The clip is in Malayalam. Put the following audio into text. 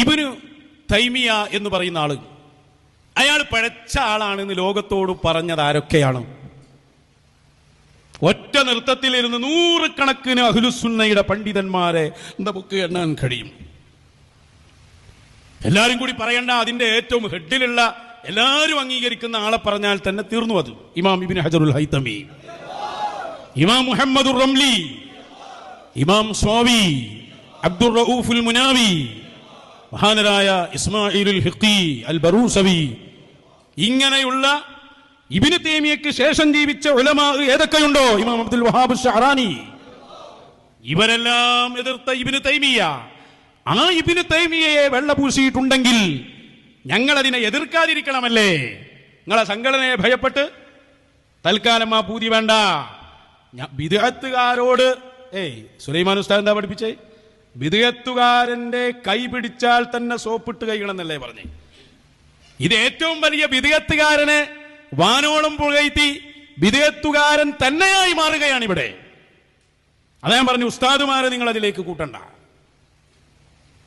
ഇബ്നു തൈമിയ എന്ന് പറയുന്ന ആള്, അയാൾ പഴച്ച ആളാണെന്ന് ലോകത്തോട് പറഞ്ഞത് ആരൊക്കെയാണ്? ഒറ്റ നൃത്തത്തിലിരുന്ന് നൂറുകണക്കിന് അഹ്ലുസുന്നയുടെ പണ്ഡിതന്മാരെ നമുക്ക് എണ്ണാൻ കഴിയും. എല്ലാരും കൂടി പറയണ്ട, അതിന്റെ ഏറ്റവും ഹെഡിലുള്ള എല്ലാവരും അംഗീകരിക്കുന്ന ആളെ പറഞ്ഞാൽ തന്നെ തീർന്നു. അത് ഇമാം ഇബ്നു ഹജറുൽ ഹൈതമി, ഇമാം മുഹമ്മദുർ റംലി, ഇമാം സ്വാവി, അബ്ദുർ റഊഫുൽ മുനാവി, മഹാനരായ ഇസ്മാഈലുൽ ഹിഖി അൽ ബറൂസവി, ഇങ്ങനെയുള്ള ഇബ്നു തൈമിയയ്ക്ക് ശേഷം ജീവിച്ച ഉലമാ ഏതൊക്കെയുണ്ടോ, ഇമാം അബ്ദുൽ വഹാബ് ഷഅറാനി, ഇവരെല്ലാം എതിർത്ത ഇബ്നു തൈമിയ, ആ ഇബ്നു തൈമിയയെ വെള്ളപൂശിയിട്ടുണ്ടെങ്കിൽ ഞങ്ങൾ അതിനെ എതിർക്കാതിരിക്കണമല്ലേ? നിങ്ങളെ സംഘടനയെ ഭയപ്പെട്ട് തൽക്കാലം ആ പൂതി വേണ്ട. ബിദ്അത്തുകാരോട് സുലൈമാൻ ഉസ്താദ് എന്താ പഠിപ്പിച്ചേ? ബിദ്അത്തുകാരന്റെ കൈ പിടിച്ചാൽ തന്നെ സോപ്പിട്ട് കൈകളെന്നല്ലേ പറഞ്ഞേ? ഇത് ഏറ്റവും വലിയ ബിദ്അത്തുകാരനെ വാനോളം പുകഴ്ത്തി ബിദ്അത്തുകാരൻ തന്നെയായി മാറുകയാണ് ഇവിടെ. അതാ ഞാൻ പറഞ്ഞു, ഉസ്താദുമാരെ നിങ്ങൾ അതിലേക്ക് കൂട്ടണ്ട.